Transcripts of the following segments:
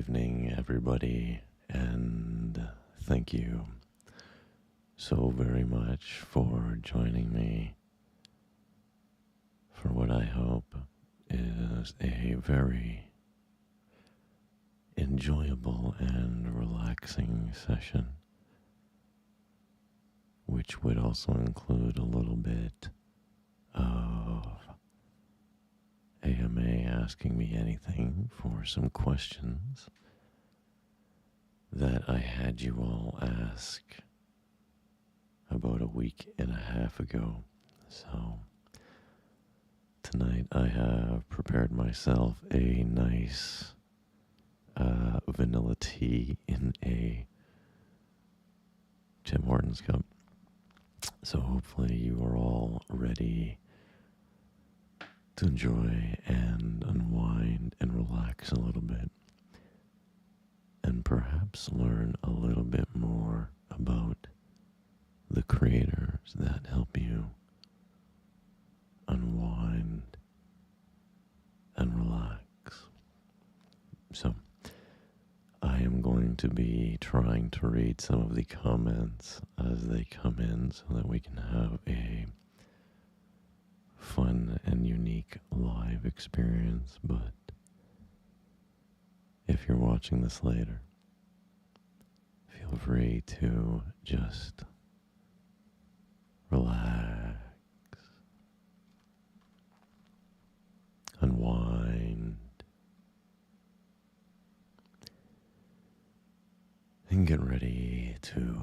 evening, everybody, and thank you so very much for joining me for what I hope is a very enjoyable and relaxing session, which would also include a little bit of AMA asking me anything for some questions that I had you all ask about a week and a half ago. So tonight I have prepared myself a nice vanilla tea in a Tim Hortons cup. So hopefully you are all ready to enjoy and unwind and relax a little bit, and perhaps learn a little bit more about the creators that help you unwind and relax. So I am going to be trying to read some of the comments as they come in so that we can have a fun and unique live experience. But if you're watching this later, feel free to just relax, unwind, and get ready to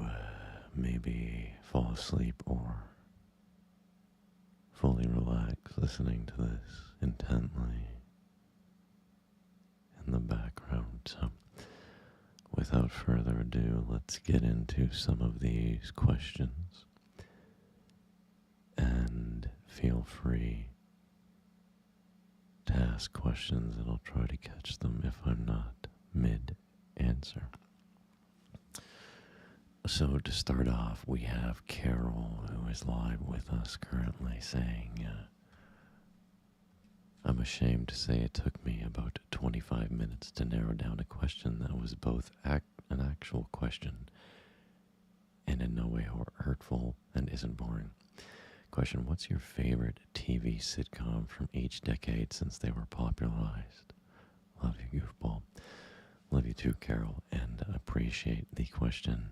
maybe fall asleep or fully relax listening to this intently in the background. So without further ado, let's get into some of these questions, and feel free to ask questions and I'll try to catch them if I'm not mid-answer. So to start off, we have Carol, who is live with us currently, saying, I'm ashamed to say it took me about 25 minutes to narrow down a question that was both an actual question and in no way hurtful and isn't boring. Question, what's your favorite TV sitcom from each decade since they were popularized? Love you, goofball. Love you too, Carol, and appreciate the question.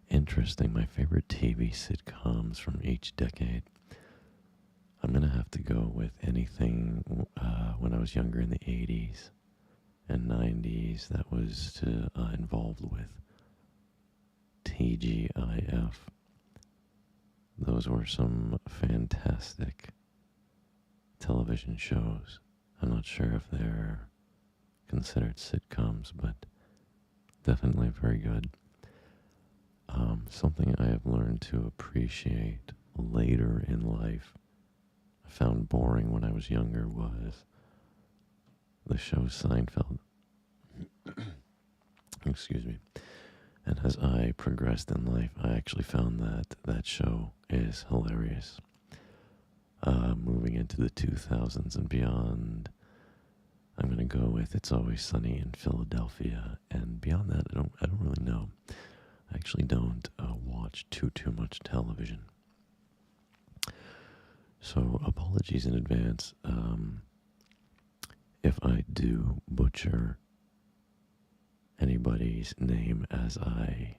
Interesting. My favorite TV sitcoms from each decade. I'm going to have to go with anything when I was younger in the 80s and 90s that was involved with TGIF. Those were some fantastic television shows. I'm not sure if they're considered sitcoms, but definitely very good. Something I have learned to appreciate later in life, I found boring when I was younger, was the show Seinfeld. Excuse me. And as I progressed in life, I actually found that show is hilarious. Moving into the 2000s and beyond, I'm gonna go with It's Always Sunny in Philadelphia, and beyond that, I don't really know. I actually don't watch too much television, so apologies in advance if I do butcher anybody's name as I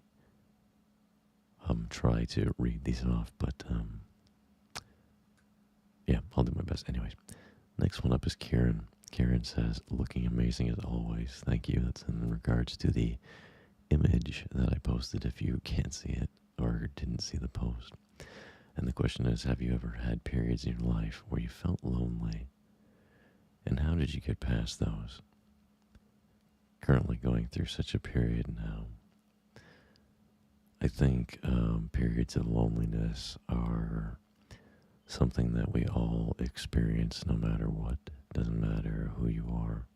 try to read these off, but yeah, I'll do my best. Anyways, next one up is Karen. Karen says, looking amazing as always. Thank you. That's in regards to the image that I posted if you can't see it or didn't see the post. And the question is, have you ever had periods in your life where you felt lonely? And how did you get past those? Currently going through such a period now. I think periods of loneliness are something that we all experience no matter what. Doesn't matter who you are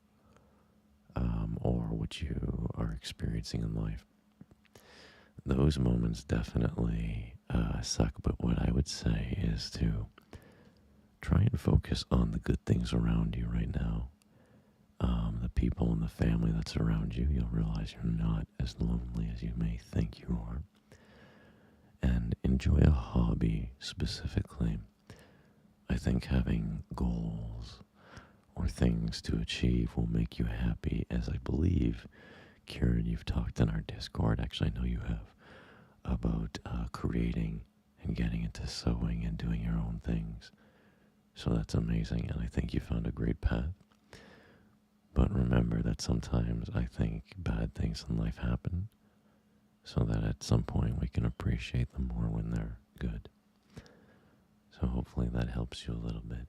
or what you are experiencing in life. Those moments definitely suck, but what I would say is to try and focus on the good things around you right now. The people in the family that's around you, you'll realize you're not as lonely as you may think you are. And enjoy a hobby specifically. I think having goals or things to achieve will make you happy, as I believe, Kieran, you've talked in our Discord, actually I know you have, about creating and getting into sewing and doing your own things. So that's amazing, and I think you found a great path. But remember that sometimes I think bad things in life happen, so that at some point we can appreciate them more when they're good. So hopefully that helps you a little bit.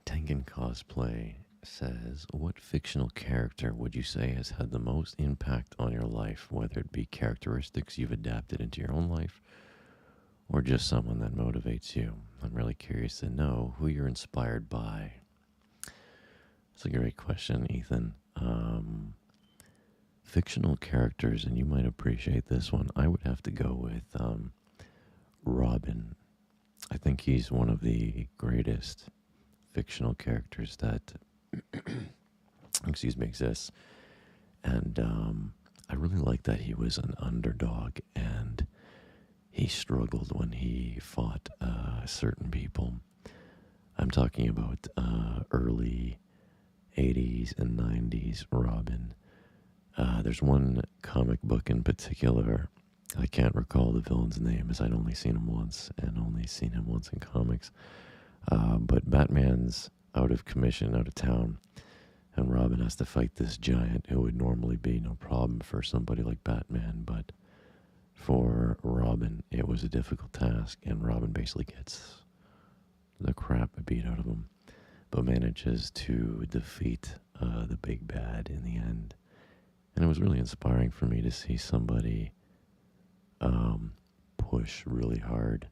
Tengen Cosplay says, what fictional character would you say has had the most impact on your life, whether it be characteristics you've adapted into your own life or just someone that motivates you? I'm really curious to know who you're inspired by. It's a great question, Ethan. Fictional characters, and you might appreciate this one, I would have to go with Robin. I think he's one of the greatest fictional characters that exists. And I really like that he was an underdog and he struggled when he fought certain people. I'm talking about early 80s and 90s Robin. There's one comic book in particular, I can't recall the villain's name as I'd only seen him once in comics. But Batman's out of commission, out of town, and Robin has to fight this giant who would normally be no problem for somebody like Batman, but for Robin, it was a difficult task, and Robin basically gets the crap beat out of him, but manages to defeat the big bad in the end. And it was really inspiring for me to see somebody push really hard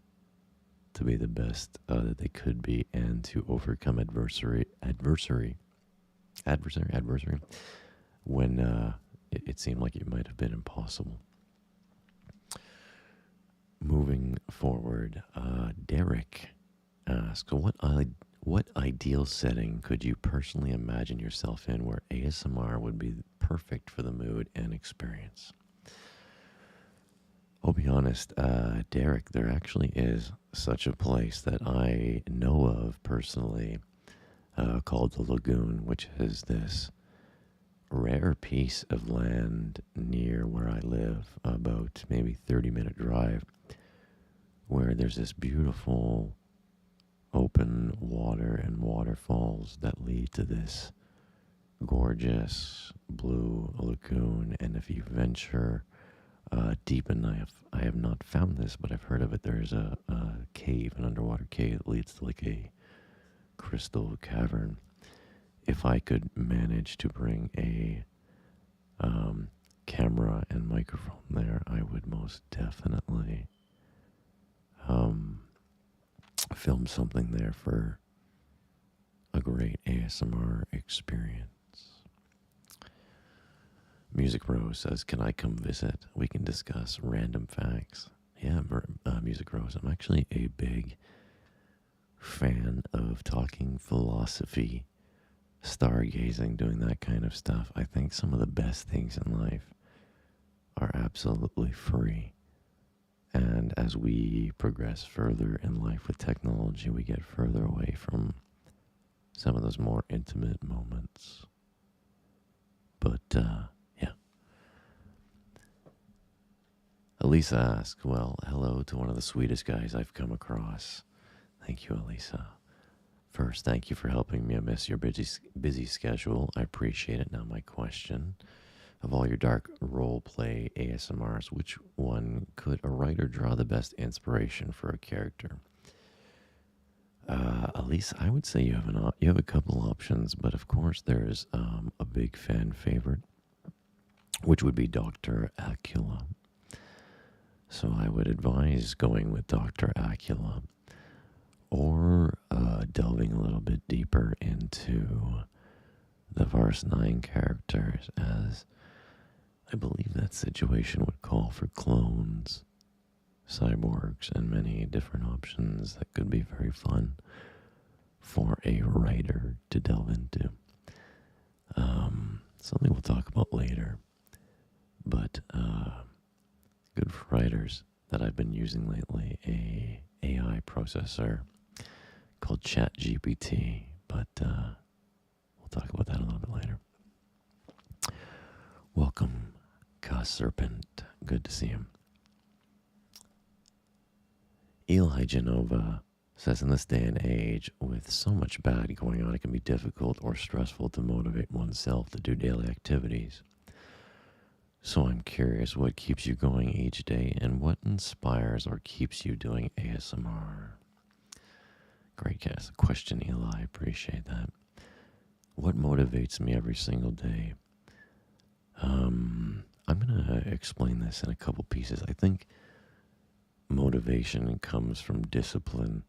to be the best that they could be and to overcome adversary when it seemed like it might have been impossible. Moving forward, Derek asks, what ideal setting could you personally imagine yourself in where ASMR would be perfect for the mood and experience? I'll be honest, Derek, there actually is such a place that I know of personally called the Lagoon, which is this rare piece of land near where I live, about maybe 30-minute drive, where there's this beautiful open water and waterfalls that lead to this gorgeous blue lagoon. And if you venture deep enough, I have not found this, but I've heard of it. There's a cave, an underwater cave that leads to like a crystal cavern. If I could manage to bring a camera and microphone there, I would most definitely film something there for a great ASMR experience. Music Rose says, can I come visit? We can discuss random facts. Yeah, Music Rose, I'm actually a big fan of talking philosophy, stargazing, doing that kind of stuff. I think some of the best things in life are absolutely free. And as we progress further in life with technology, we get further away from some of those more intimate moments. But, yeah. Elisa asks, well, hello to one of the sweetest guys I've come across. Thank you, Elisa. First, thank you for helping me amidst your busy schedule. I appreciate it. Now, my question: of all your dark role-play ASMRs, which one could a writer draw the best inspiration for a character? Elise, I would say you have a couple options, but of course there's a big fan favorite, which would be Dr. Acula. So I would advise going with Dr. Acula, or delving a little bit deeper into the Verse 9 characters, as I believe that situation would call for clones, cyborgs, and many different options that could be very fun for a writer to delve into. Something we'll talk about later, but good for writers that I've been using lately, a AI processor called ChatGPT, but we'll talk about that a little bit later. Welcome, Ka Serpent. Good to see him. Eli Genova says, in this day and age, with so much bad going on, it can be difficult or stressful to motivate oneself to do daily activities. So I'm curious what keeps you going each day and what inspires or keeps you doing ASMR. Great question, Eli. Appreciate that. What motivates me every single day? I'm going to explain this in a couple pieces. I think motivation comes from discipline.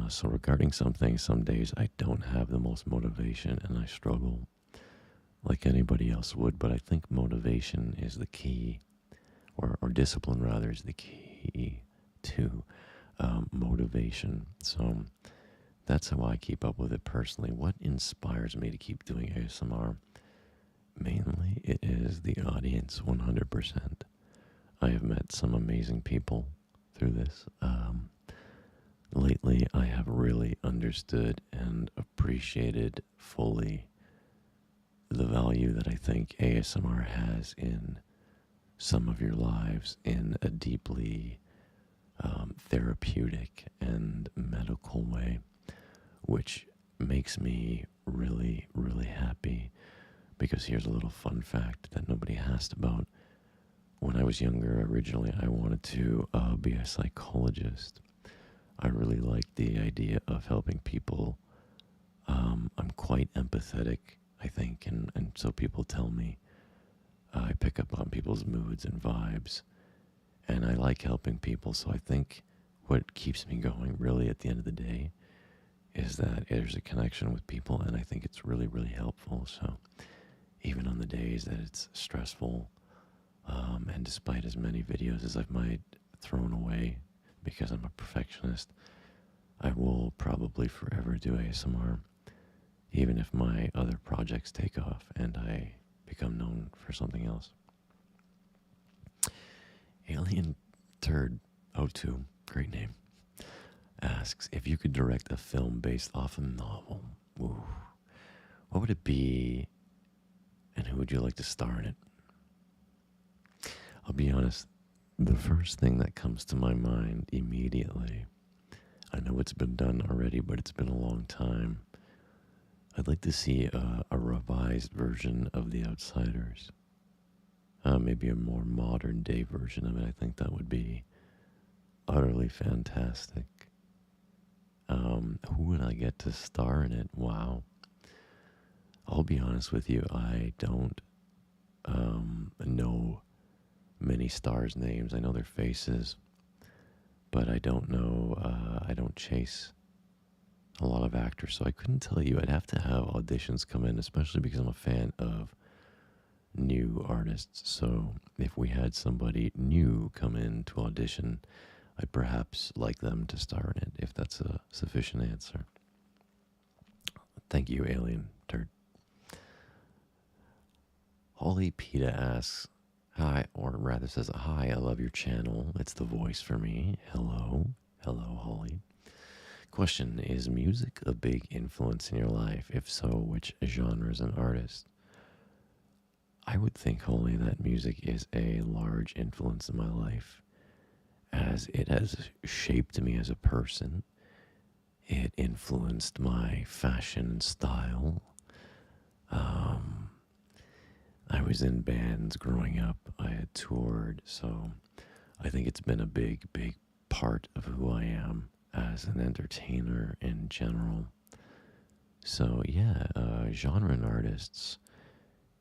So regarding something, some days I don't have the most motivation and I struggle like anybody else would, but I think motivation is the key, or discipline rather, is the key to motivation. So that's how I keep up with it personally. What inspires me to keep doing ASMR? Mainly, it is the audience, 100%. I have met some amazing people through this. Lately, I have really understood and appreciated fully the value that I think ASMR has in some of your lives in a deeply therapeutic and medical way, which makes me really, really happy. Because here's a little fun fact that nobody asked about. When I was younger, originally, I wanted to be a psychologist. I really liked the idea of helping people. I'm quite empathetic, I think, and so people tell me. I pick up on people's moods and vibes, and I like helping people. So I think what keeps me going, really, at the end of the day, is that there's a connection with people, and I think it's really, really helpful. So even on the days that it's stressful, and despite as many videos as I've might thrown away because I'm a perfectionist, I will probably forever do ASMR, even if my other projects take off and I become known for something else. Alien Turd 02, great name, asks, if you could direct a film based off a novel, what would it be and who would you like to star in it? I'll be honest, the first thing that comes to my mind immediately, I know it's been done already, but it's been a long time. I'd like to see a revised version of The Outsiders. Maybe a more modern day version of it. I think that would be utterly fantastic. Who would I get to star in it? Wow. I'll be honest with you, I don't know many stars' names. I know their faces, but I don't know, I don't chase a lot of actors, so I couldn't tell you. I'd have to have auditions come in, especially because I'm a fan of new artists. So if we had somebody new come in to audition, I'd perhaps like them to star in it, if that's a sufficient answer. Thank you, Alien Turd. Holly Peta asks, hi, or rather says, hi, I love your channel. It's the voice for me. Hello. Hello, Holly. Question, is music a big influence in your life? If so, which genres and artists? I would think, Holly, that music is a large influence in my life, as it has shaped me as a person. It influenced my fashion style. I was in bands growing up. I had toured, so I think it's been a big, big part of who I am as an entertainer in general. So yeah, genre and artists,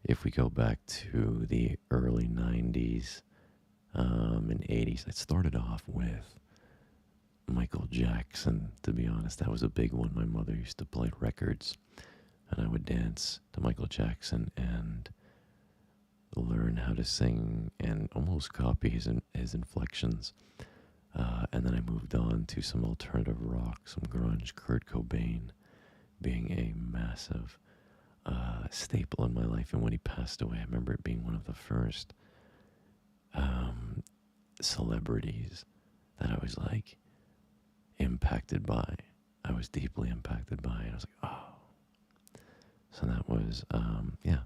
if we go back to the early 90s and 80s, I started off with Michael Jackson, to be honest. That was a big one. My mother used to play records, and I would dance to Michael Jackson and learn how to sing and almost copy his inflections. And then I moved on to some alternative rock, some grunge, Kurt Cobain being a massive staple in my life. And when he passed away, I remember it being one of the first celebrities that I was like impacted by. I was deeply impacted by, and I was like, oh. So that was, yeah.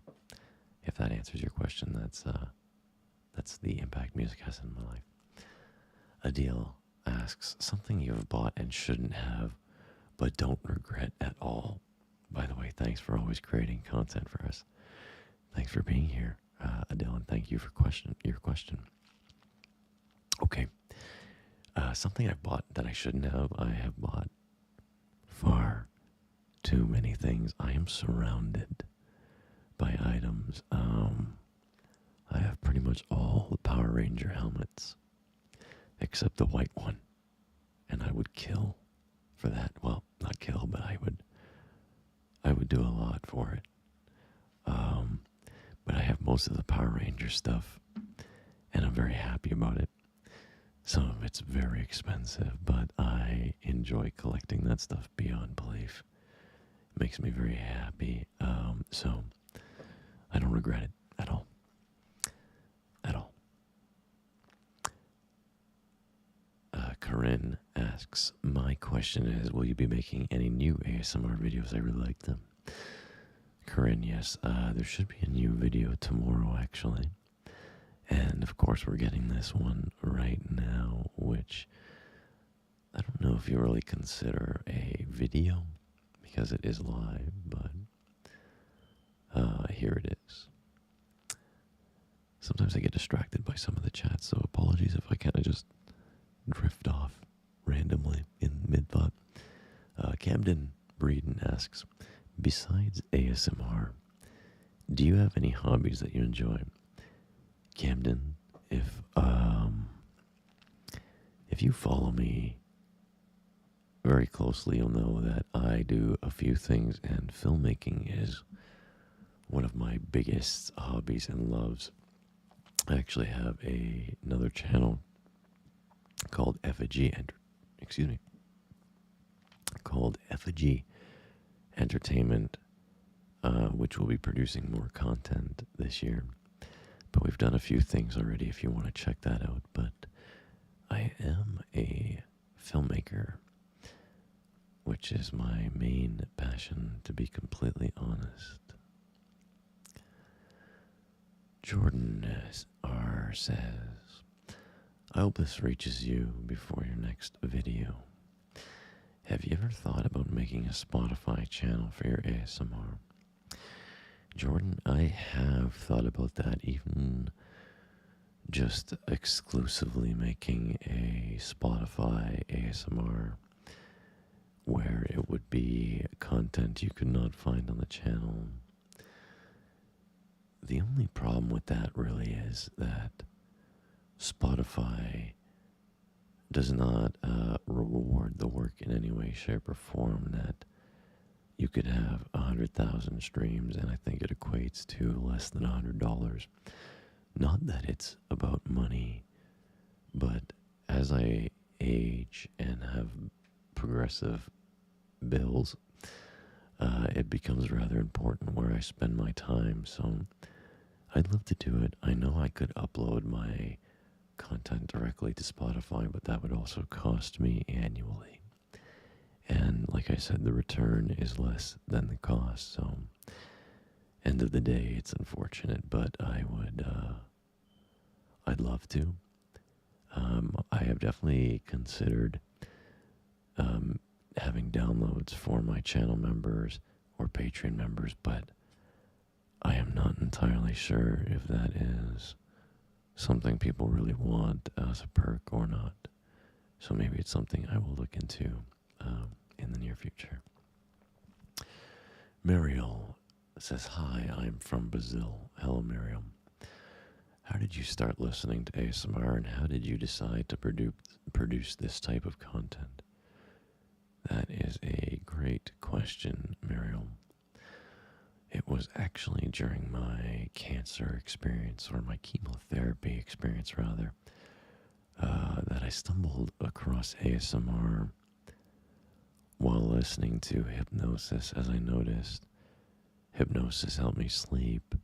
If that answers your question, that's the impact music has in my life. Adil asks, something you have bought and shouldn't have, but don't regret at all. By the way, thanks for always creating content for us. Thanks for being here, Adil, and thank you for your question. Okay, something I bought that I shouldn't have. I have bought far too many things. I am surrounded by items. I have pretty much all the Power Ranger helmets, except the white one, and I would kill for that. Well, not kill, but I would do a lot for it. But I have most of the Power Ranger stuff, and I'm very happy about it. Some of it's very expensive, but I enjoy collecting that stuff beyond belief. It makes me very happy. So I don't regret it at all. At all. Corinne asks, my question is, will you be making any new ASMR videos? I really like them. Corinne, yes, there should be a new video tomorrow, actually. And, of course, we're getting this one right now, which I don't know if you really consider a video, because it is live, but here it is. Sometimes I get distracted by some of the chats, so apologies if I kind of just drift off randomly in mid-thought. Camden Breeden asks, besides ASMR, do you have any hobbies that you enjoy? Camden, if you follow me very closely, you'll know that I do a few things, and filmmaking is one of my biggest hobbies and loves. I actually have another channel called Effigy Entertainment, which will be producing more content this year. But we've done a few things already if you want to check that out. But I am a filmmaker, which is my main passion, to be completely honest. Jordan R says, I hope this reaches you before your next video. Have you ever thought about making a Spotify channel for your ASMR? Jordan, I have thought about that, even just exclusively making a Spotify ASMR where it would be content you could not find on the channel. The only problem with that really is that Spotify does not reward the work in any way, shape, or form. That you could have 100,000 streams, and I think it equates to less than $100. Not that it's about money, but as I age and have progressive bills, it becomes rather important where I spend my time. So I'd love to do it. I know I could upload my content directly to Spotify, but that would also cost me annually. And like I said, the return is less than the cost. So end of the day, it's unfortunate, but I'd love to. I have definitely considered having downloads for my channel members or Patreon members, but I am not entirely sure if that is something people really want as a perk or not. So maybe it's something I will look into in the near future. Mariel says, hi, I'm from Brazil. Hello, Mariel. How did you start listening to ASMR, and how did you decide to produce this type of content? That is a great question, Mariel. It was actually during my cancer experience, or my chemotherapy experience, rather. that I stumbled across ASMR while listening to hypnosis, as I noticed hypnosis helped me sleep,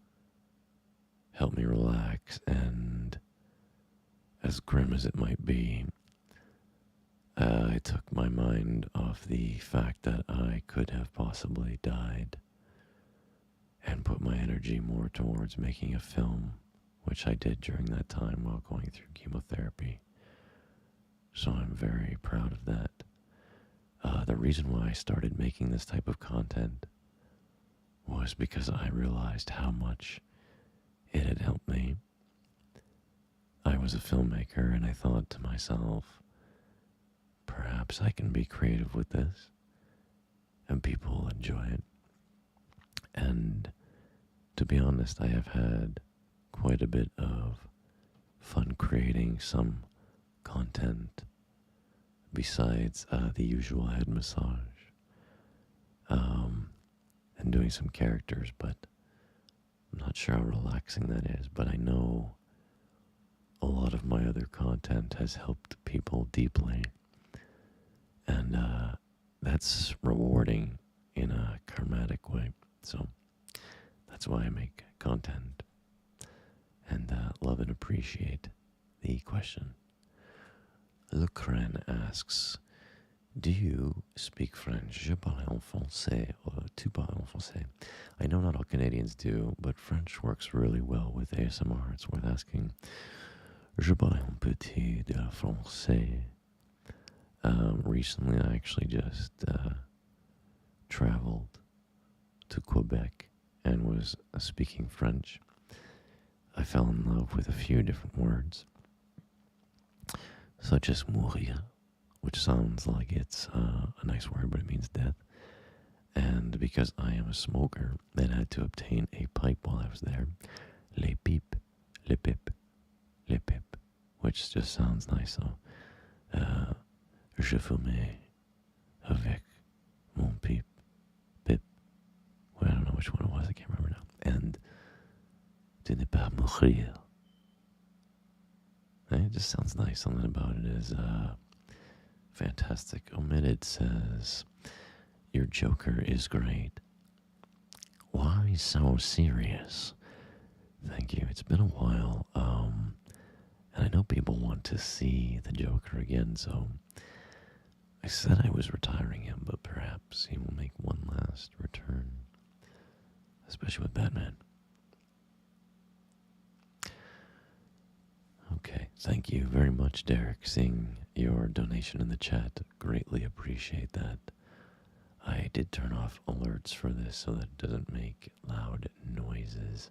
helped me relax, and as grim as it might be, it took my mind off the fact that I could have possibly died and put my energy more towards making a film, which I did during that time while going through chemotherapy. So I'm very proud of that. The reason why I started making this type of content was because I realized how much it had helped me. I was a filmmaker and I thought to myself, perhaps I can be creative with this and people will enjoy it. And to be honest, I have had quite a bit of fun creating some content besides the usual head massage and doing some characters, but I'm not sure how relaxing that is. But I know a lot of my other content has helped people deeply, and that's rewarding in a karmatic way. So that's why I make content and love and appreciate the question. Lucren asks, do you speak French? Je parle en français, or tu parles en français. I know not all Canadians do, but French works really well with ASMR. It's worth asking. Je parle un petit de français. Recently, I actually just traveled to Quebec and was speaking French. I fell in love with a few different words, such as mourir, which sounds like it's a nice word, but it means death. And because I am a smoker and had to obtain a pipe while I was there, les pipes, les pipes, les pipes, which just sounds nice. So, je fumais avec mon pipe, pip. Well, I don't know which one it was, I can't remember now. And de ne pas mourir. It just sounds nice. Something about it is fantastic. Omitted says, your Joker is great. Why so serious? Thank you. It's been a while. And I know people want to see the Joker again, so I said I was retiring him, but perhaps he will make one last return, especially with Batman. Okay, thank you very much, Derek. Seeing your donation in the chat, greatly appreciate that. I did turn off alerts for this so that it doesn't make loud noises,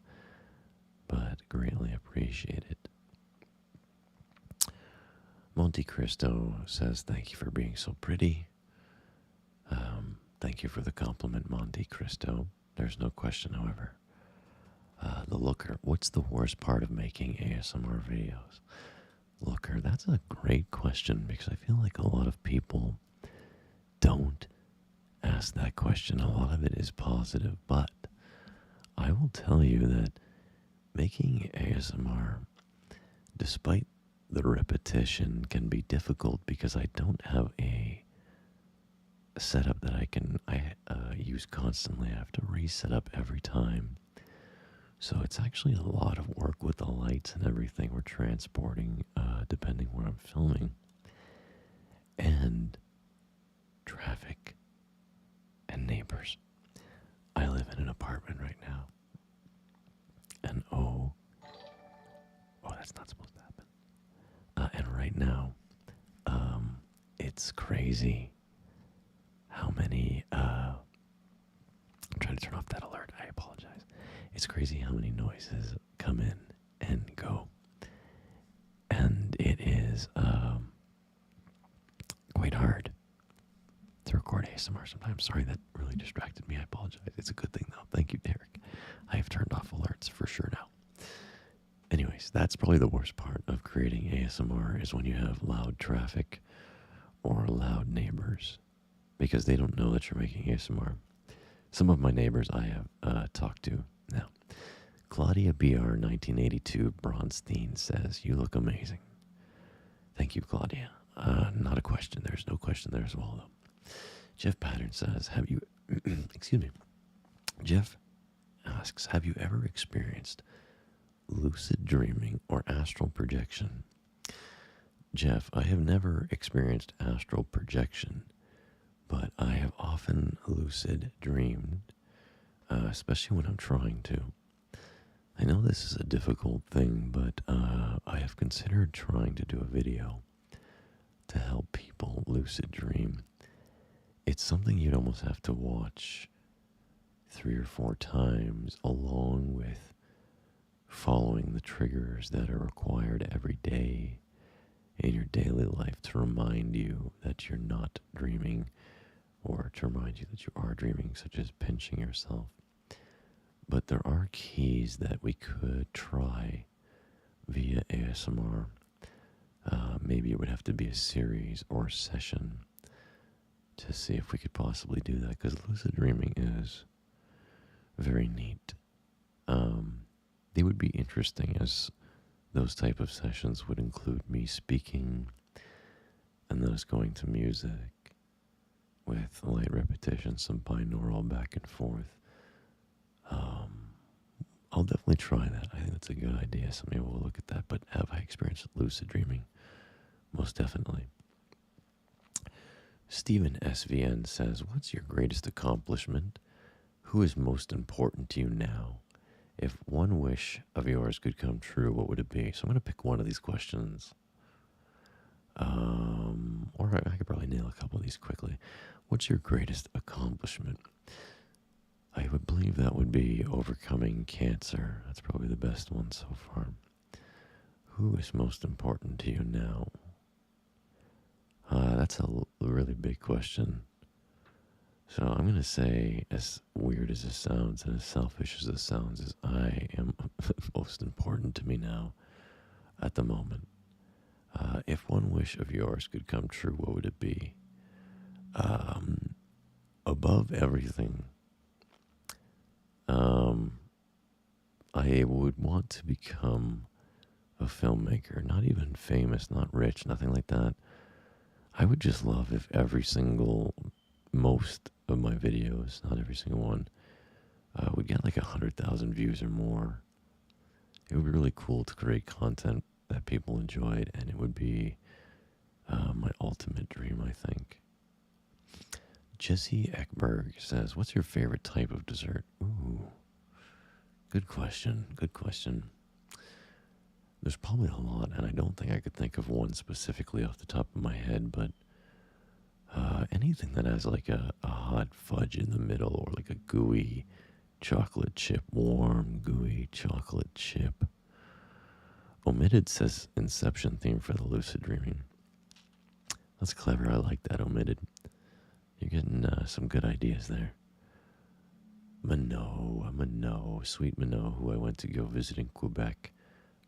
but greatly appreciate it. Monte Cristo says, thank you for being so pretty. Thank you for the compliment, Monte Cristo. There's no question, however. The Looker, what's the worst part of making ASMR videos? Looker, that's a great question because I feel like a lot of people don't ask that question. A lot of it is positive, but I will tell you that making ASMR, despite the repetition, can be difficult because I don't have a setup that I use constantly. I have to reset up every time. So it's actually a lot of work with the lights and everything we're transporting, depending where I'm filming. And traffic and neighbors. I live in an apartment right now. And that's not supposed to happen. And right now, it's crazy how many, I'm trying to turn off that alert, I apologize. It's crazy how many noises come in and go. And it is quite hard to record ASMR sometimes. Sorry, that really distracted me. I apologize. It's a good thing, though. Thank you, Derek. I have turned off alerts for sure now. Anyways, that's probably the worst part of creating ASMR is when you have loud traffic or loud neighbors because they don't know that you're making ASMR. Some of my neighbors I have talked to now. Claudia BR 1982 Bronstein says, you look amazing. Thank you, Claudia. Not a question. There's no question there as well, though. Jeff Pattern says, have you, excuse me. Jeff asks, have you ever experienced lucid dreaming or astral projection? Jeff, I have never experienced astral projection, but I have often lucid dreamed, especially when I'm trying to. I know this is a difficult thing, but I have considered trying to do a video to help people lucid dream. It's something you'd almost have to watch 3 or 4 times, along with following the triggers that are required every day in your daily life to remind you that you're not dreaming, or to remind you that you are dreaming, such as pinching yourself. But there are keys that we could try via ASMR. Maybe it would have to be a series or a session to see if we could possibly do that, because lucid dreaming is very neat. They would be interesting, as those type of sessions would include me speaking and then us going to music with light repetition, some binaural back and forth. I'll definitely try that. I think that's a good idea, so maybe we'll look at that. But have I experienced lucid dreaming? Most definitely. Stephen SVN says, what's your greatest accomplishment? Who is most important to you now? If one wish of yours could come true, what would it be? So I'm going to pick one of these questions. Or I could probably nail a couple of these quickly. What's your greatest accomplishment? I would believe that would be overcoming cancer. That's probably the best one so far. Who is most important to you now? That's a really big question. So I'm going to say, as weird as it sounds and as selfish as it sounds, is I am most important to me now at the moment. If one wish of yours could come true, what would it be? Above everything, I would want to become a filmmaker, not even famous, not rich, nothing like that. I would just love if most of my videos, not every single one, would get like 100,000 views or more. It would be really cool to create content that people enjoyed, and it would be my ultimate dream, I think. Jesse Ekberg says, what's your favorite type of dessert? Ooh, good question, good question. There's probably a lot, and I don't think I could think of one specifically off the top of my head, but anything that has like a hot fudge in the middle, or like a gooey chocolate chip, warm, gooey chocolate chip. Omitted says Inception theme for the lucid dreaming. That's clever. I like that, Omitted. You're getting some good ideas there. Minot, sweet Minot, who I went to go visit in Quebec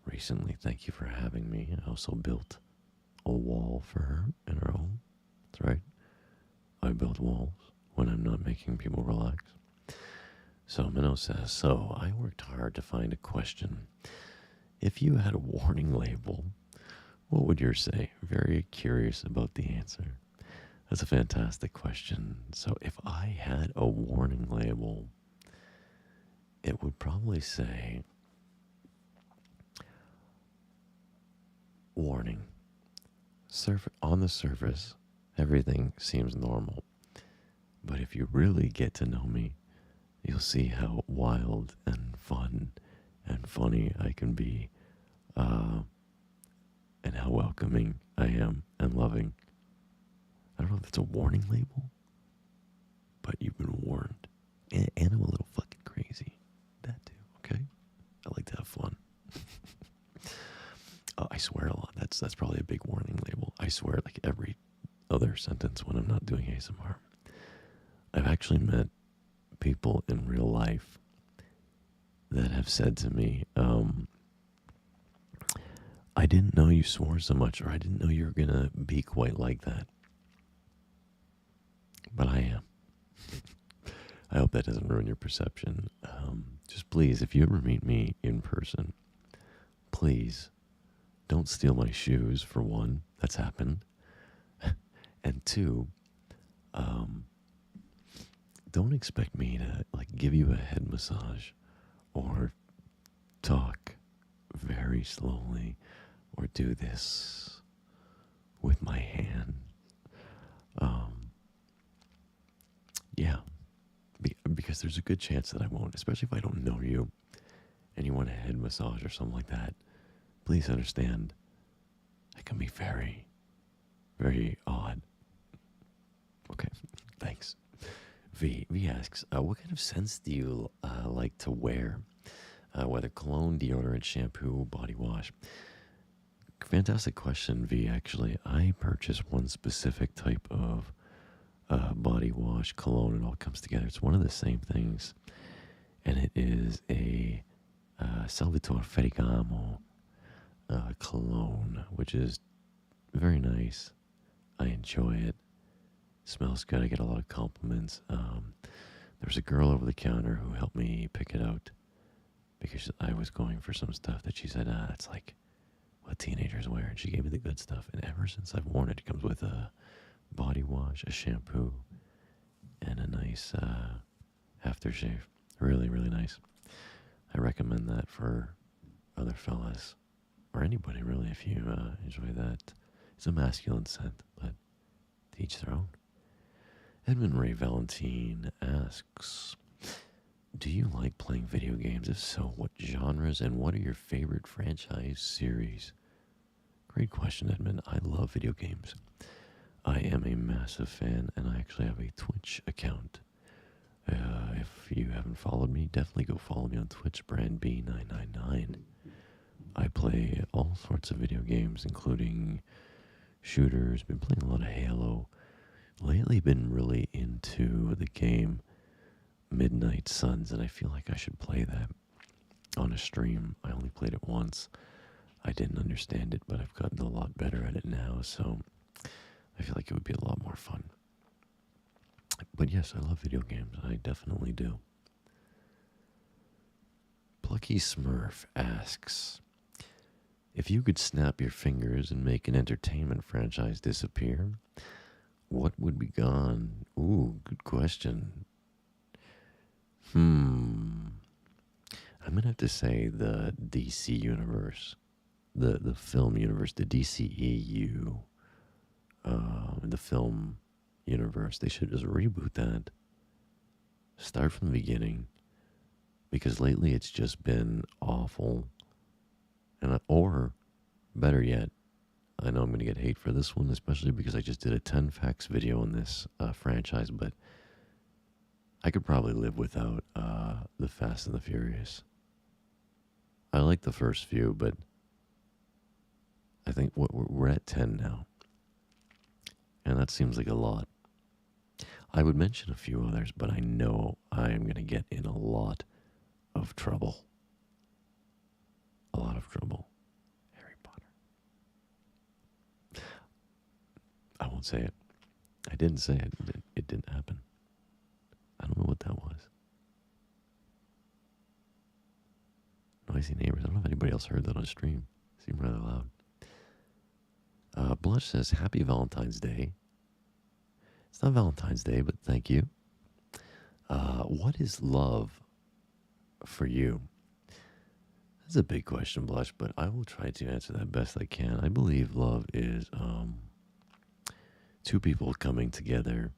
recently. Thank you for having me. I also built a wall for her in her home. That's right. I build walls when I'm not making people relax. So Minot says, so I worked hard to find a question. If you had a warning label, what would yours say? Very curious about the answer. That's a fantastic question. So if I had a warning label, it would probably say, warning. On the surface, everything seems normal. But if you really get to know me, you'll see how wild and fun and funny I can be, and how welcoming I am and loving. I don't know if it's a warning label, but you've been warned. And I'm a little fucking crazy. That too, okay? I like to have fun. I swear a lot. That's probably a big warning label. I swear like every other sentence when I'm not doing ASMR. I've actually met people in real life that have said to me, I didn't know you swore so much, or I didn't know you were going to be quite like that. But I am. I hope that doesn't ruin your perception. Just please, if you ever meet me in person, please don't steal my shoes, for one. That's happened. And two, um, don't expect me to like give you a head massage or talk very slowly or do this with my hand. Um, yeah, because there's a good chance that I won't, especially if I don't know you and you want a head massage or something like that. Please understand, that can be very, very odd. Okay, thanks. V asks, what kind of scents do you like to wear? Whether cologne, deodorant, shampoo, body wash. Fantastic question, V. Actually, I purchased one specific type of body wash, cologne. It all comes together. It's one of the same things, and it is a Salvatore Ferragamo cologne, which is very nice. I enjoy it. Smells good. I get a lot of compliments. There was a girl over the counter who helped me pick it out because I was going for some stuff that she said, it's like what teenagers wear. And she gave me the good stuff. And ever since I've worn it, it comes with a body wash, a shampoo, and a nice aftershave. Really, really nice. I recommend that for other fellas or anybody really if you enjoy that. It's a masculine scent, but to each their own. Edmund Ray Valentine asks, do you like playing video games? If so, what genres and what are your favorite franchise series? Great question, Edmund. I love video games. I am a massive fan, and I actually have a Twitch account. If you haven't followed me, definitely go follow me on Twitch, BrandB999. I play all sorts of video games, including shooters. Been playing a lot of Halo. Lately been really into the game Midnight Suns, and I feel like I should play that on a stream. I only played it once. I didn't understand it, but I've gotten a lot better at it now, so I feel like it would be a lot more fun. But yes, I love video games. I definitely do. Plucky Smurf asks, if you could snap your fingers and make an entertainment franchise disappear, what would be gone? Ooh, good question. I'm going to have to say the DC universe, the film universe, the DCEU, the film universe. They should just reboot that. Start from the beginning. Because lately it's just been awful. Or, better yet, I know I'm going to get hate for this one, especially because I just did a 10 facts video on this franchise, but I could probably live without the Fast and the Furious. I like the first few, but I think we're at 10 now. And that seems like a lot. I would mention a few others, but I know I am going to get in a lot of trouble. A lot of trouble. Harry Potter. I won't say it. I didn't say it. It didn't happen. I don't know what that was. Noisy neighbors. I don't know if anybody else heard that on stream. It seemed rather loud. Blush says, happy Valentine's Day. It's not Valentine's Day, but thank you. What is love for you? That's a big question, Blush, but I will try to answer that best I can. I believe love is two people coming together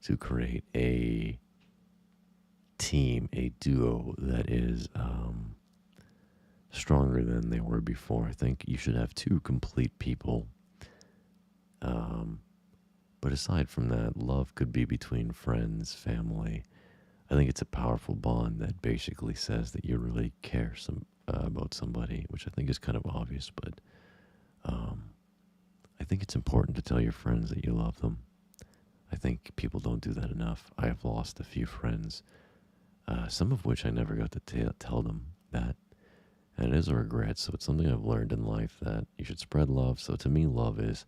to create a team, a duo that is stronger than they were before. I think you should have two complete people. But aside from that, love could be between friends, family. I think it's a powerful bond that basically says that you really care about somebody, which I think is kind of obvious, but I think it's important to tell your friends that you love them. I think people don't do that enough. I have lost a few friends, some of which I never got to tell them that. And it is a regret, so it's something I've learned in life that you should spread love. So to me, love is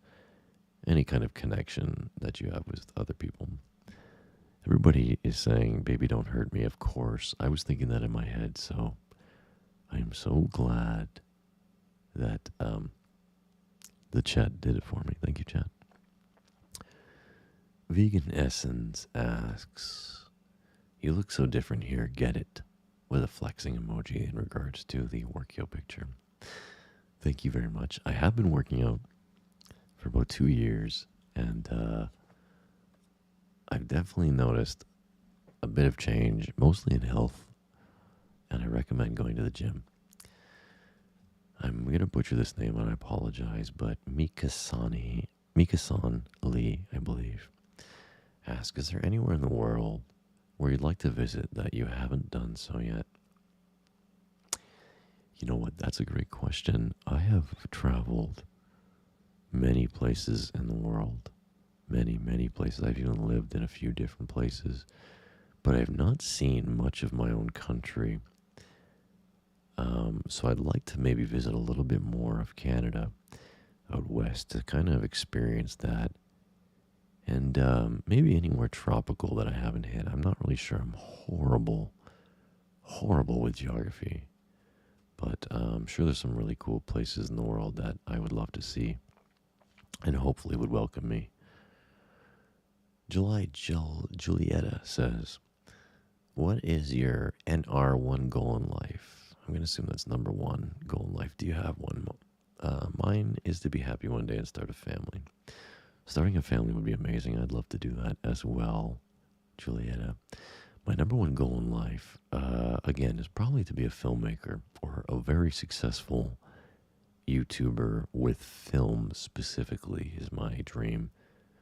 any kind of connection that you have with other people. Everybody is saying, baby, don't hurt me. Of course, I was thinking that in my head, so I am so glad that the chat did it for me. Thank you, chat. Vegan Essence asks, "You look so different here. Get it?" With a flexing emoji in regards to the workout picture. Thank you very much. I have been working out for about 2 years, and I've definitely noticed a bit of change, mostly in health, and I recommend going to the gym. I'm going to butcher this name, and I apologize, but Mikasan Lee, I believe, asks, "Is there anywhere in the world where you'd like to visit that you haven't done so yet?" You know what? That's a great question. I have traveled many places in the world. Many, many places. I've even lived in a few different places. But I have not seen much of my own country. So I'd like to maybe visit a little bit more of Canada out west to kind of experience that. And maybe anywhere tropical that I haven't hit. I'm not really sure. I'm horrible with geography. But I'm sure there's some really cool places in the world that I would love to see and hopefully would welcome me. Julietta says, "What is your NR1 goal in life?" I'm going to assume that's number one goal in life. Do you have one? Mine is to be happy one day and start a family. Starting a family would be amazing. I'd love to do that as well, Julietta. My number one goal in life, again, is probably to be a filmmaker or a very successful YouTuber with film specifically is my dream.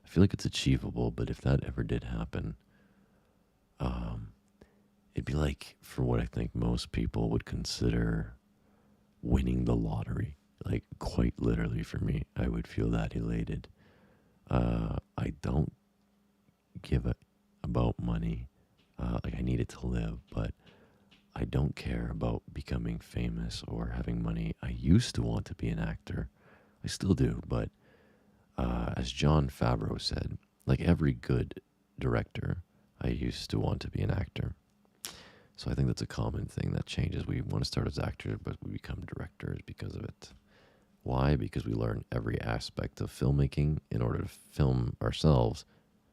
I feel like it's achievable, but if that ever did happen, it'd be like for what I think most people would consider winning the lottery. Like quite literally for me, I would feel that elated. I don't give about money. Like I need it to live, but I don't care about becoming famous or having money. I used to want to be an actor. I still do, but as Jon Favreau said, like every good director, I used to want to be an actor. So I think that's a common thing that changes. We want to start as actors, but we become directors because of it. Why? Because we learn every aspect of filmmaking in order to film ourselves,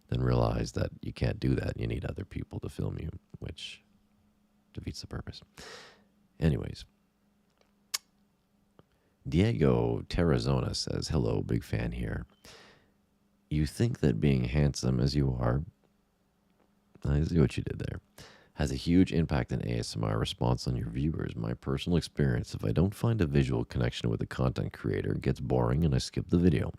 then realize that you can't do that. You need other people to film you, which defeats the purpose. Anyways, Diego Terrazona says, "Hello, big fan here. You think that being handsome as you are," I see what you did there, "has a huge impact in ASMR response on your viewers. My personal experience, if I don't find a visual connection with the content creator, it gets boring and I skip the video."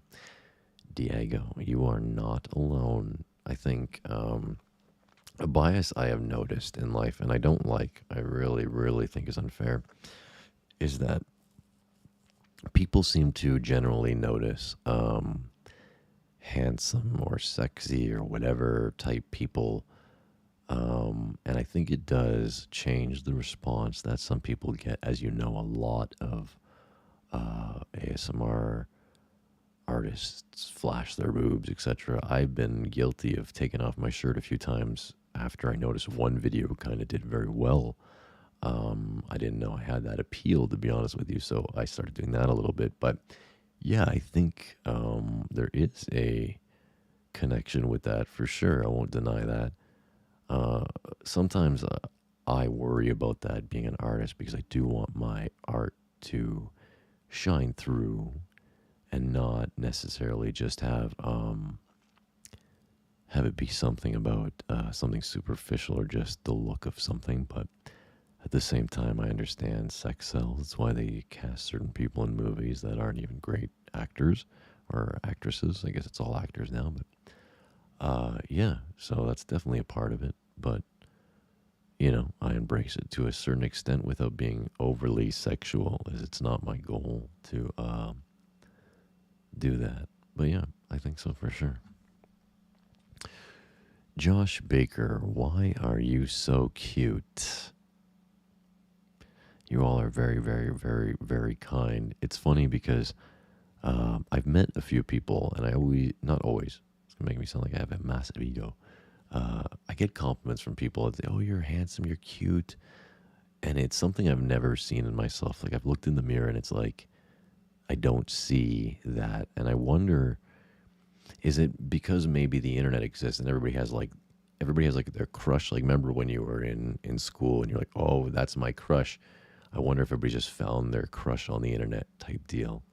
Diego, you are not alone. I think a bias I have noticed in life, and I don't like, I really, really think is unfair, is that people seem to generally notice handsome or sexy or whatever type people. And I think it does change the response that some people get. As you know, a lot of ASMR artists flash their boobs, etc. I've been guilty of taking off my shirt a few times after I noticed one video kind of did very well. I didn't know I had that appeal, to be honest with you, so I started doing that a little bit. But yeah, I think there is a connection with that for sure. I won't deny that. Sometimes I worry about that being an artist because I do want my art to shine through and not necessarily just have it be something about something superficial or just the look of something. But at the same time, I understand sex sells. That's why they cast certain people in movies that aren't even great actors or actresses. I guess it's all actors now, but yeah, so that's definitely a part of it. But you know, I embrace it to a certain extent without being overly sexual, as it's not my goal to do that. But yeah, I think so for sure. Josh Baker, "Why are you so cute?" You all are very, very, very, very kind. It's funny because I've met a few people, and I always, not always, it's going to make me sound like I have a massive ego. I get compliments from people that say, "Oh, you're handsome, you're cute." And it's something I've never seen in myself. Like I've looked in the mirror and it's like, I don't see that. And I wonder, is it because maybe the internet exists and everybody has like their crush? Like, remember when you were in school and you're like, oh, that's my crush. I wonder if everybody just found their crush on the internet type deal.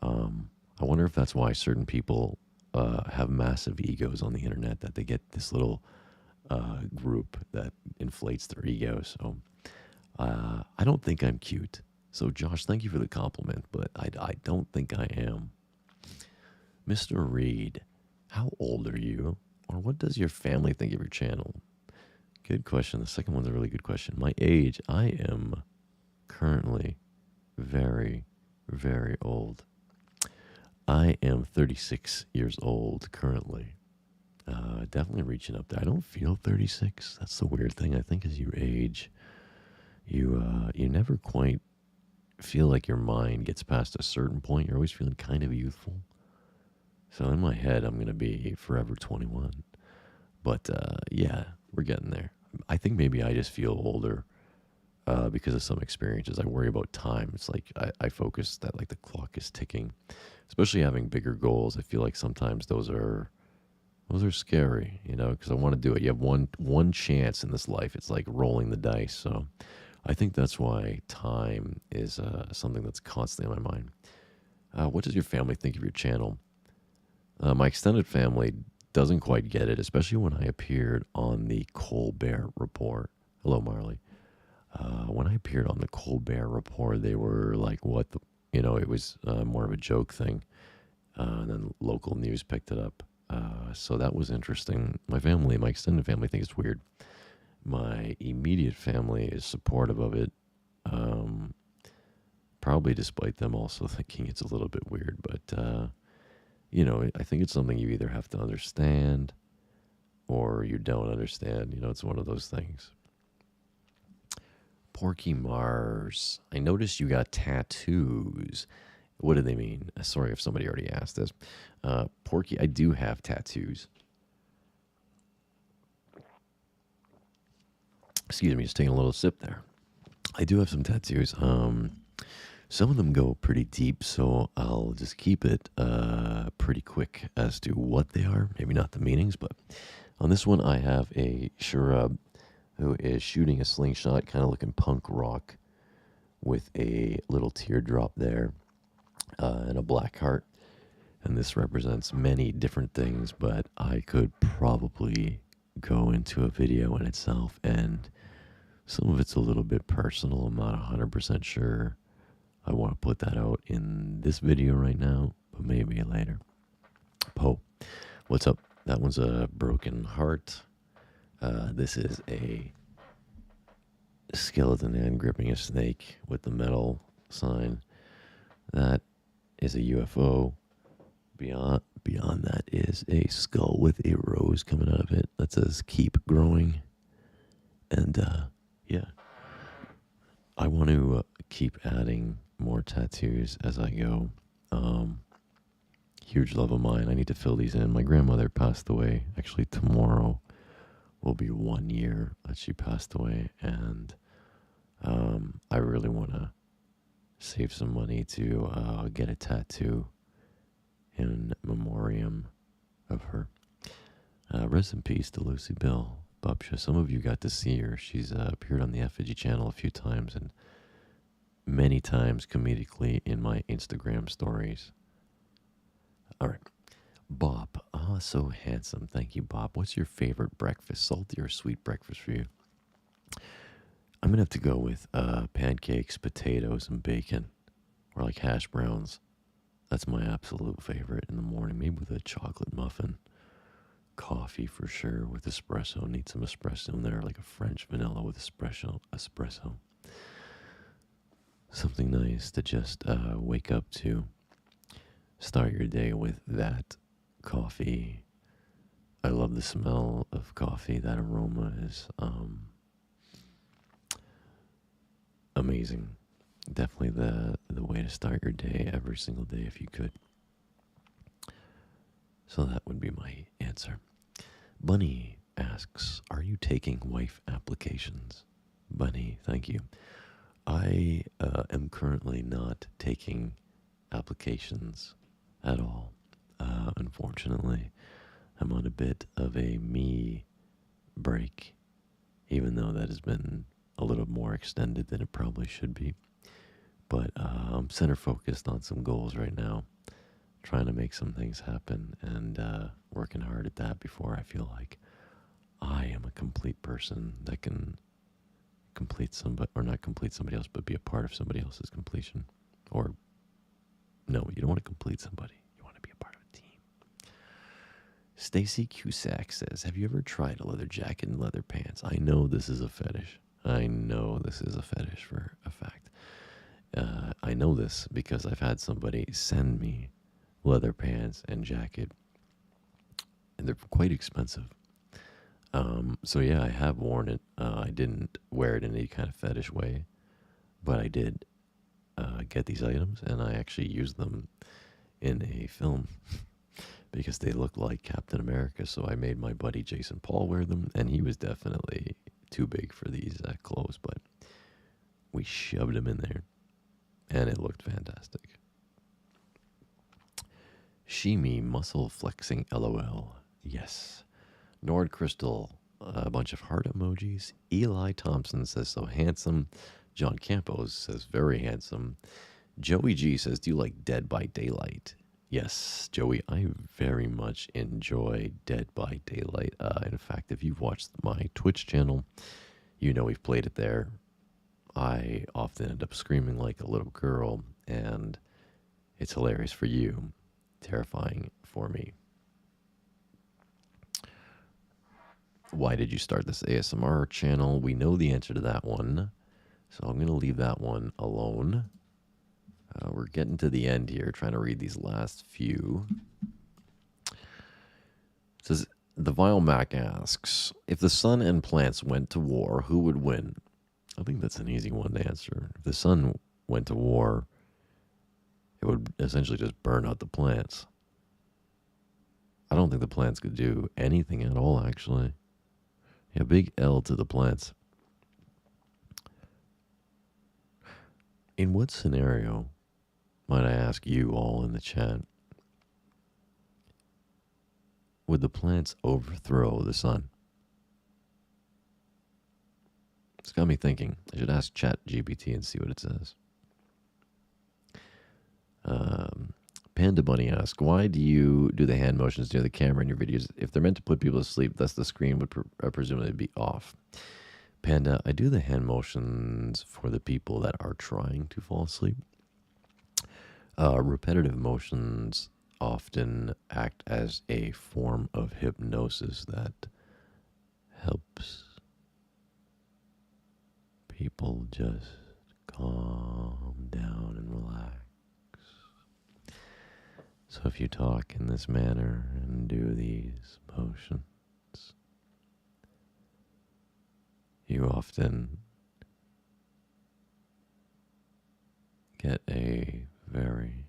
I wonder if that's why certain people have massive egos on the internet, that they get this little group that inflates their ego. So I don't think I'm cute. So, Josh, thank you for the compliment, but I don't think I am. Mr. Reed, how old are you? Or what does your family think of your channel? Good question. The second one's a really good question. My age, I am currently very, very old. I am 36 years old currently. Definitely reaching up there. I don't feel 36. That's the weird thing. I think as you age, you never quite feel like your mind gets past a certain point. You're always feeling kind of youthful. So in my head, I'm gonna be forever 21. But yeah, we're getting there. I think maybe I just feel older because of some experiences. I worry about time. It's like I focus that like the clock is ticking, especially having bigger goals. I feel like sometimes those are scary, because I want to do it. You have one chance in this life. It's like rolling the dice. So I think that's why time is something that's constantly on my mind. What does your family think of your channel? My extended family doesn't quite get it, especially when I appeared on the Colbert Report. Hello, Marley. When I appeared on the Colbert Report, they were like, what the, it was more of a joke thing. And then local news picked it up. So that was interesting. My extended family, think it's weird. My immediate family is supportive of it. Probably despite them also thinking it's a little bit weird. But, I think it's something you either have to understand or you don't understand. It's one of those things. Porky Mars, I noticed you got tattoos. What do they mean? Sorry if somebody already asked this. Porky, I do have tattoos. Excuse me, just taking a little sip there. I do have some tattoos. Some of them go pretty deep, so I'll just keep it pretty quick as to what they are. Maybe not the meanings, but on this one I have a cherub who is shooting a slingshot, kind of looking punk rock, with a little teardrop there and a black heart. And this represents many different things, but I could probably go into a video in itself, and some of it's a little bit personal. I'm not 100% sure I want to put that out in this video right now, but maybe later. Poe, what's up? That one's a broken heart. This is a skeleton hand gripping a snake with the metal sign. That is a UFO. Beyond that is a skull with a rose coming out of it that says "Keep Growing." And yeah, I want to keep adding more tattoos as I go. Huge love of mine. I need to fill these in. My grandmother passed away. Actually, tomorrow will be 1 year that she passed away, and I really want to save some money to get a tattoo in memoriam of her. Rest in peace to Lucy Bill Bubsha. Some of you got to see her. She's appeared on the Effigy channel a few times, and many times comedically in my Instagram stories. All right. Bob. Ah, so handsome. Thank you, Bob. What's your favorite breakfast? Salty or sweet breakfast for you? I'm going to have to go with pancakes, potatoes, and bacon, or like hash browns. That's my absolute favorite in the morning. Maybe with a chocolate muffin. Coffee for sure with espresso. Need some espresso in there, like a French vanilla with espresso. Something nice to just wake up to. Start your day with that coffee. I love the smell of coffee. That aroma is amazing. Definitely the way to start your day every single day if you could. So that would be my answer. Bunny asks, are you taking wife applications? Bunny, thank you. I am currently not taking applications at all. Unfortunately, I'm on a bit of a me break, even though that has been a little more extended than it probably should be. But I'm center focused on some goals right now, trying to make some things happen and working hard at that before I feel like I am a complete person that can complete somebody, or not complete somebody else, but be a part of somebody else's completion. Or, no, you don't want to complete somebody. You want to be a part of a team. Stacy Cusack says, have you ever tried a leather jacket and leather pants? I know this is a fetish. I know this is a fetish for a fact. I know this because I've had somebody send me leather pants and jacket, and they're quite expensive. So yeah, I have worn it. I didn't wear it in any kind of fetish way, but I did get these items, and I actually used them in a film because they look like Captain America. So I made my buddy Jason Paul wear them, and he was definitely too big for these clothes, but we shoved him in there, and it looked fantastic. Shimi muscle flexing LOL. Yes. Nord Crystal, a bunch of heart emojis. Eli Thompson says so handsome. John Campos says very handsome. Joey G says, do you like Dead by Daylight? Yes, Joey, I very much enjoy Dead by Daylight. In fact, if you've watched my Twitch channel, you know we've played it there. I often end up screaming like a little girl, and it's hilarious for you, terrifying for me. Why did you start this ASMR channel? We know the answer to that one, so I'm going to leave that one alone. We're getting to the end here, trying to read these last few. It says, the Vile Mac asks, if the sun and plants went to war, who would win? I think that's an easy one to answer. If the sun went to war, it would essentially just burn out the plants. I don't think the plants could do anything at all, actually. Yeah, big L to the plants. In what scenario, might I ask you all in the chat, would the plants overthrow the sun? It's got me thinking. I should ask ChatGPT and see what it says. Panda Bunny asks, why do you do the hand motions near the camera in your videos? If they're meant to put people to sleep, thus the screen would presumably be off. Panda, I do the hand motions for the people that are trying to fall asleep. Repetitive motions often act as a form of hypnosis that helps people just calm down and relax. So if you talk in this manner and do these motions, you often get a very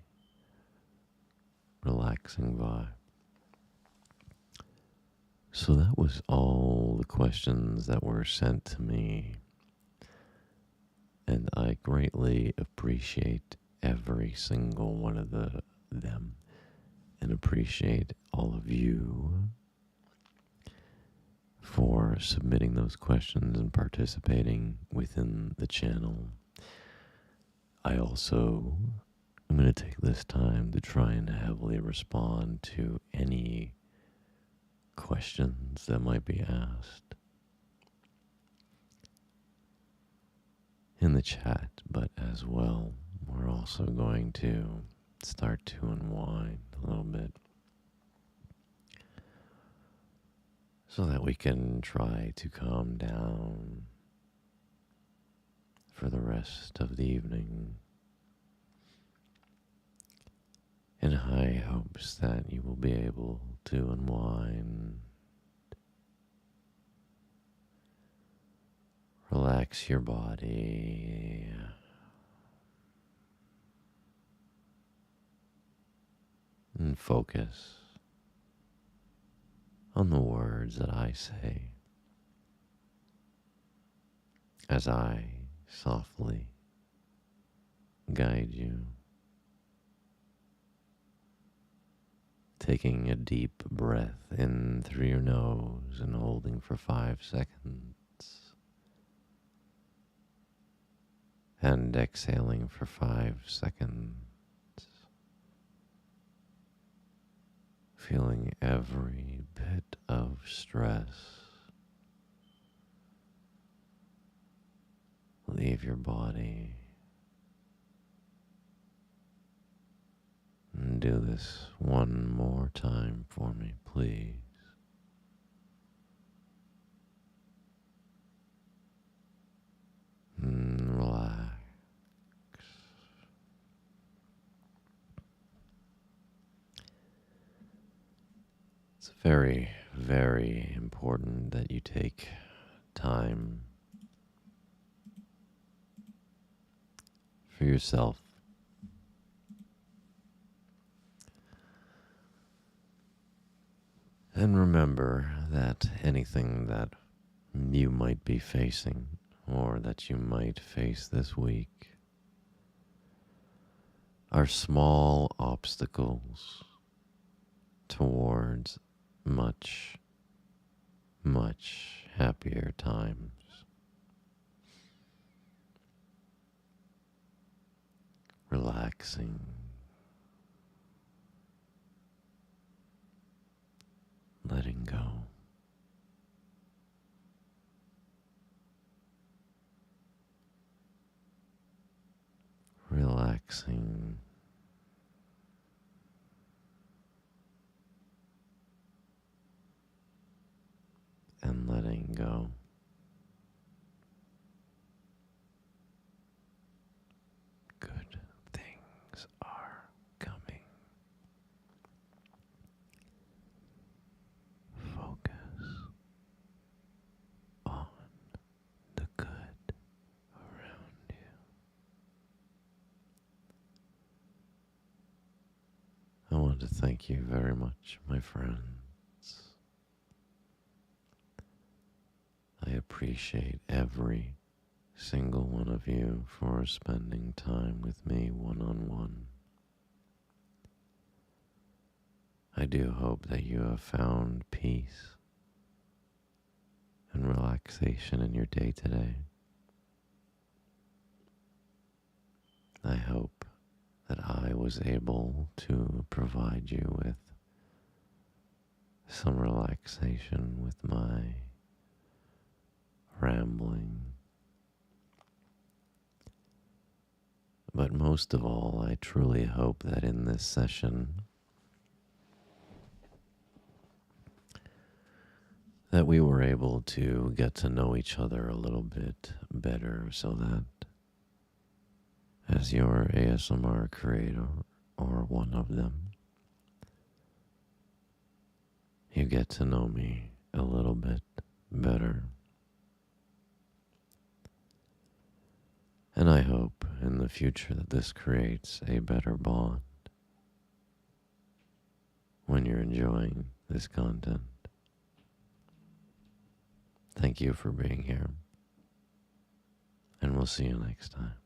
relaxing vibe. So that was all the questions that were sent to me, and I greatly appreciate every single one of them, and appreciate all of you for submitting those questions and participating within the channel. I also am going to take this time to try and heavily respond to any questions that might be asked in the chat, but as well, we're also going to start to unwind a little bit so that we can try to calm down for the rest of the evening, in high hopes that you will be able to unwind, relax your body, and focus on the words that I say as I softly guide you taking a deep breath in through your nose and holding for 5 seconds, and exhaling for 5 seconds, feeling every bit of stress leave your body. And do this one more time for me, please. And relax. It's very, very important that you take time for yourself. And remember that anything that you might be facing or that you might face this week are small obstacles towards much, much happier times. Relaxing, letting go. Relaxing, and letting go. Good things are coming. Focus on the good around you. I want to thank you very much, my friends. I appreciate every single one of you for spending time with me one-on-one. I do hope that you have found peace and relaxation in your day today. I hope that I was able to provide you with some relaxation with my rambling. But most of all, I truly hope that in this session that we were able to get to know each other a little bit better so that as your ASMR creator or one of them, you get to know me a little bit better. And I hope in the future that this creates a better bond when you're enjoying this content. Thank you for being here, and we'll see you next time.